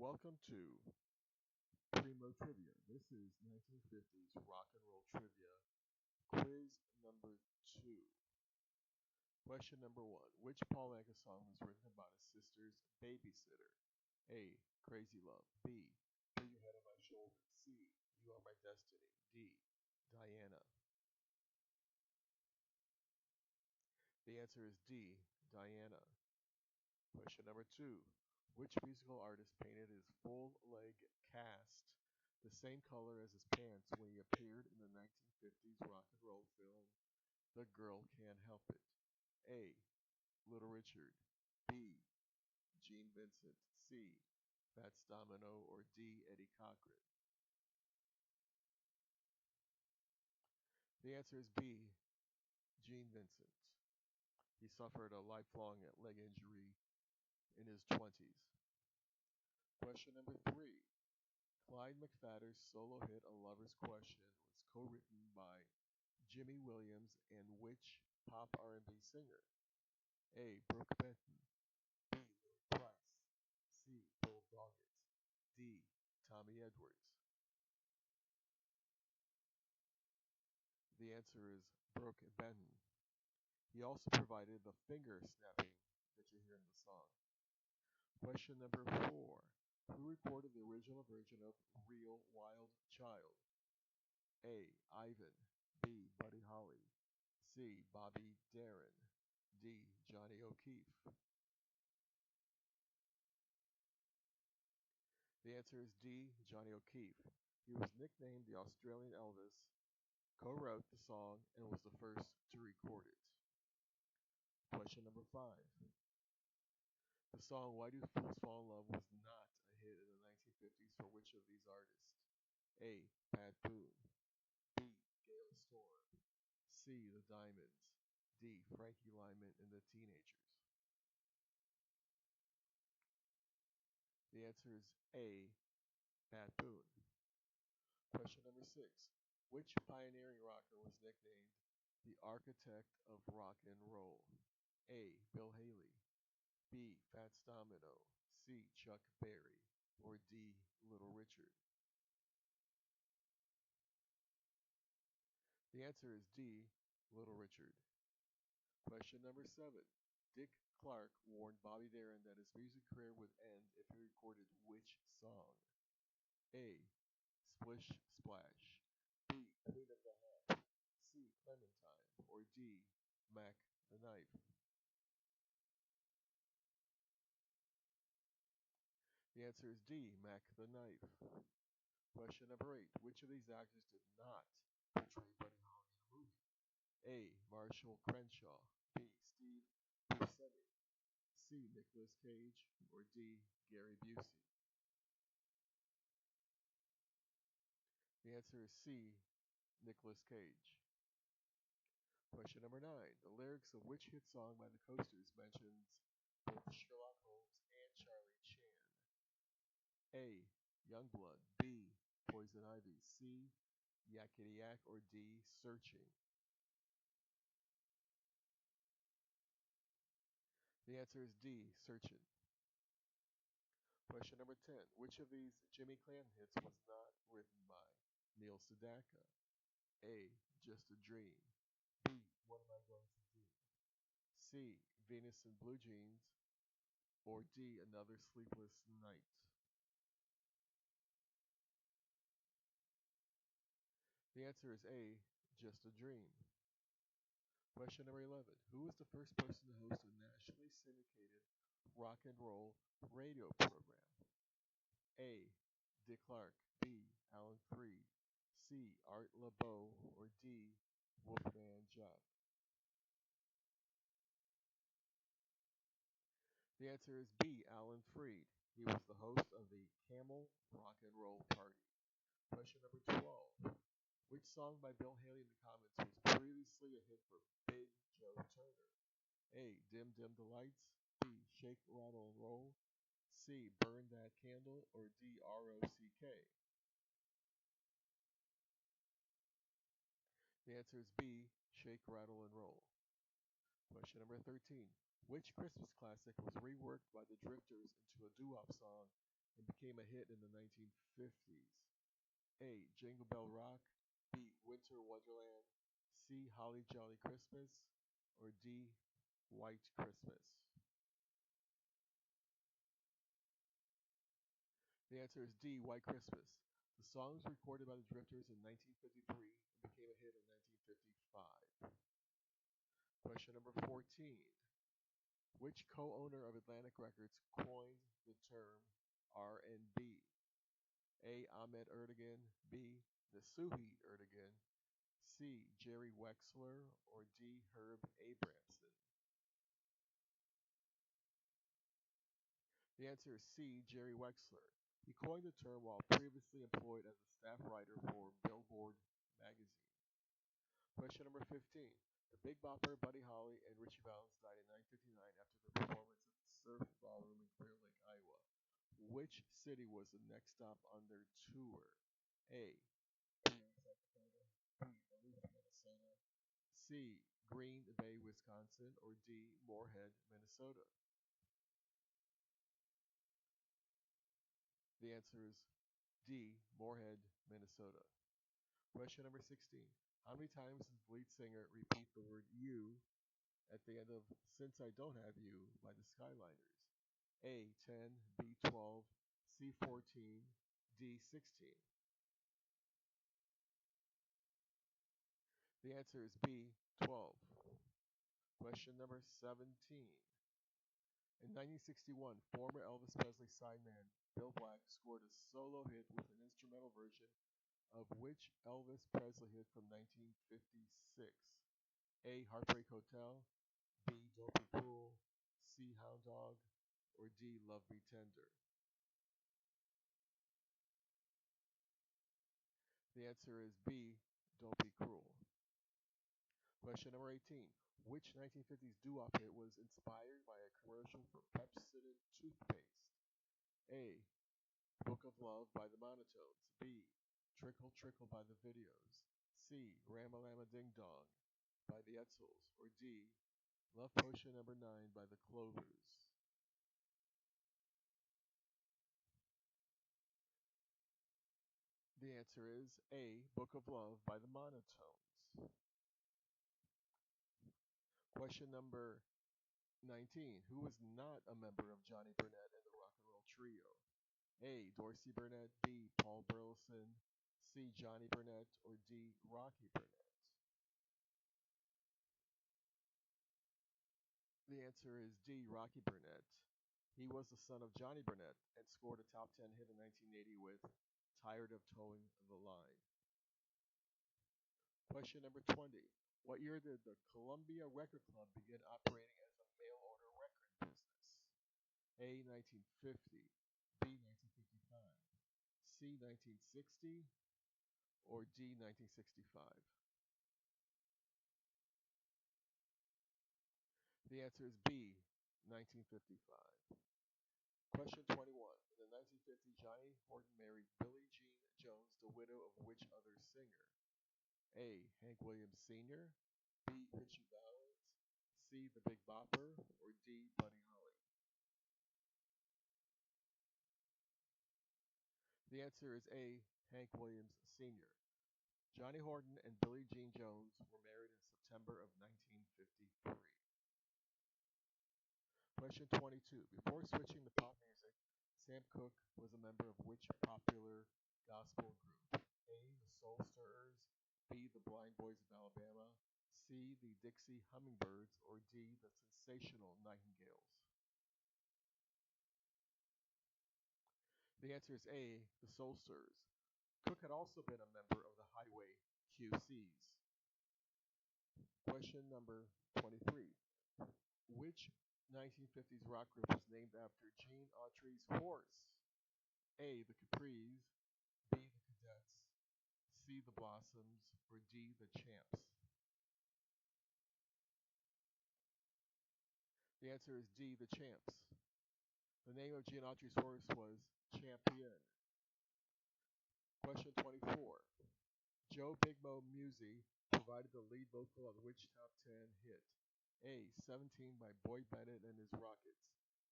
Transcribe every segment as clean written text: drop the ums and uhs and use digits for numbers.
Welcome to Primo Trivia. This is 1950s rock and roll trivia, quiz number 2. Question number 1. Which Paul Anka song was written about his sister's babysitter? A. Crazy Love. B. Put Your Head on My Shoulder. C. You Are My Destiny. D. Diana. The answer is D. Diana. Question number 2. Which musical artist painted his full leg cast the same color as his pants when he appeared in the 1950s rock and roll film The Girl Can't Help It? A. Little Richard. B. Gene Vincent. C. Fats Domino. Or D. Eddie Cochran. The answer is B. Gene Vincent. He suffered a lifelong leg injury in his 20s. Question number 3. Clyde McPhatter's solo hit A Lover's Question was co-written by Jimmy Williams and which pop R&B singer? A. Brooke Benton. B. Lily Price. C. Bull Doggett. D. Tommy Edwards. The answer is Brooke Benton. He also provided the finger snapping that you hear in the song. Question number 4. Who recorded the original version of Real Wild Child? A. Ivan. B. Buddy Holly. C. Bobby Darin. D. Johnny O'Keefe. The answer is D. Johnny O'Keefe. He was nicknamed the Australian Elvis, co-wrote the song, and was the first to record it. Question number 5. The song Why Do Fools Fall in Love was not a hit in the 1950s for which of these artists? A. Pat Boone. B. Gail Storm. C. The Diamonds. D. Frankie Lyman and the Teenagers. The answer is A. Pat Boone. Question number 6. Which pioneering rocker was nicknamed the architect of rock and roll? A. Bill Haley. B. Fats Domino. C. Chuck Berry. Or D. Little Richard. The answer is D. Little Richard. Question number 7. Dick Clark warned Bobby Darin that his music career would end if he recorded which song? A. Splish Splash. B. Queen of the Hat. C. Clementine. Or D. Mac the Knife. The answer is D. Mac the Knife. Question number 8. Which of these actors did not portray Buddy Holly in a movie? A. Marshall Crenshaw. B. Steve Buscemi. C. Nicolas Cage. Or D. Gary Busey. The answer is C. Nicolas Cage. Question number 9. The lyrics of which hit song by the Coasters mentions both Sherlock Holmes and Charlie Chan? A. Youngblood. B. Poison Ivy. C. Yakety Yak. Or D. Searching. The answer is D. Searching. Question number 10. Which of these Jimmy Clan hits was not written by Neil Sedaka? A. Just a Dream. B. What Am I Going to Do? C. Venus in Blue Jeans. Or D. Another Sleepless Night. The answer is A. Just a Dream. Question number 11. Who was the first person to host a nationally syndicated rock and roll radio program? A. Dick Clark. B. Alan Freed. C. Art LeBeau. Or D. Wolfman Jack. The answer is B. Alan Freed. He was the host of the Camel Rock and Roll Party. Question number 12. Which song by Bill Haley in the Comets was previously a hit for Big Joe Turner? A. Dim Dim the Lights. B. Shake, Rattle, and Roll. C. Burn That Candle. Or D. R.O.C.K. The answer is B. Shake, Rattle, and Roll. Question number 13. Which Christmas classic was reworked by the Drifters into a doo-wop song and became a hit in the 1950s? A. Jingle Bell Rock, B. Winter Wonderland, C. Holly Jolly Christmas, or D. White Christmas? The answer is D. White Christmas. The song was recorded by the Drifters in 1953 and became a hit in 1955. Question number 14. Which co-owner of Atlantic Records coined the term R&B? A. Ahmet Ertegun, B. Nasuhi Ertegun, C. Jerry Wexler, or D. Herb Abramson? The answer is C. Jerry Wexler. He coined the term while previously employed as a staff writer for Billboard magazine. Question number 15. The Big Bopper, Buddy Holly, and Ritchie Valens died in 1959 after their performance at the Surf Ballroom in Clear Lake, Iowa. Which city was the next stop on their tour? A. South Dakota, B. Duluth, Minnesota, C. Green Bay, Wisconsin, or D. Moorhead, Minnesota? The answer is D. Moorhead, Minnesota. Question number 16. How many times does the lead singer repeat the word you at the end of Since I Don't Have You by the Skyliners? A. 10, B. 12, C. 14, D. 16? The answer is B. 12. Question number 17. In 1961, former Elvis Presley sideman Bill Black scored a solo hit with an instrumental version of which Elvis Presley hit from 1956? A. Heartbreak Hotel, B. Don't Be Cruel, C. Hound Dog, or D. Love Me Tender? The answer is B. Don't Be Cruel. Question number 18. Which 1950s doo-wop hit was inspired by a commercial for Pepsodent toothpaste? A. Book of Love by the Monotones. B. Trickle Trickle by the Videos. C. Ramalama Ding Dong by the Edsels. Or D. Love Potion number 9 by the Clovers? The answer is A. Book of Love by the Monotones. Question number 19. Who was not a member of Johnny Burnett and the Rock and Roll Trio? A. Dorsey Burnett, B. Paul Burleson, C. Johnny Burnett, or D. Rocky Burnett? The answer is D. Rocky Burnett. He was the son of Johnny Burnett and scored a top 10 hit in 1980 with Tired of Towing the Line. Question number 20. What year did the Columbia Record Club begin operating as a mail order record business? A. 1950, B. 1955, C. 1960, or D. 1965? The answer is B. 1955. Question 21. In the 1950s, Johnny Horton married Billie Jean Jones, the widow of which other singer? A. Hank Williams Sr., B. Ritchie Valens, C. The Big Bopper, or D. Buddy Holly? The answer is A. Hank Williams Sr. Johnny Horton and Billie Jean Jones were married in September of 1953. Question 22. Before switching to pop music, Sam Cooke was a member of which popular gospel group? A. The Soul Stirrers, B. The Blind Boys of Alabama, C. The Dixie Hummingbirds, or D. The Sensational Nightingales? The answer is A. The Soul Stirrers. Cooke had also been a member of the Highway QCs. Question number 23. Which 1950s rock group was named after Gene Autry's horse? A. The Capris, B. The Cadets, C. The Blossoms, or D. The Champs? The answer is D. The Champs. The name of Gene Autry's horse was Champion. Question 24. Joe Big Mo Musi provided the lead vocal on which top 10 hit? A. 17 by Boyd Bennett and his Rockets,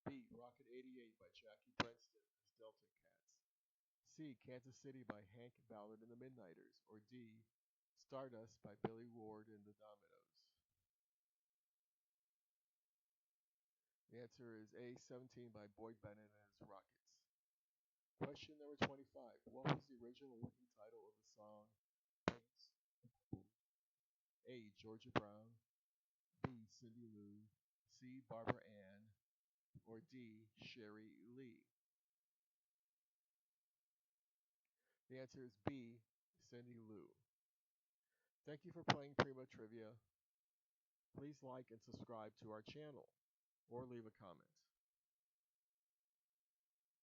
B. Rocket 88 by Jackie Brenston and his Delta C. Kansas City by Hank Ballard and the Midnighters, or D. Stardust by Billy Ward and the Dominoes? The answer is A. 17 by Boyd Bennett and his Rockets. Question number 25. What was the original working title of the song Paints? A. Georgia Brown, B. Cindy Lou, C. Barbara Ann, or D. Sherry Lee? The answer is B. Cindy Lou. Thank you for playing Primo Trivia. Please like and subscribe to our channel or leave a comment.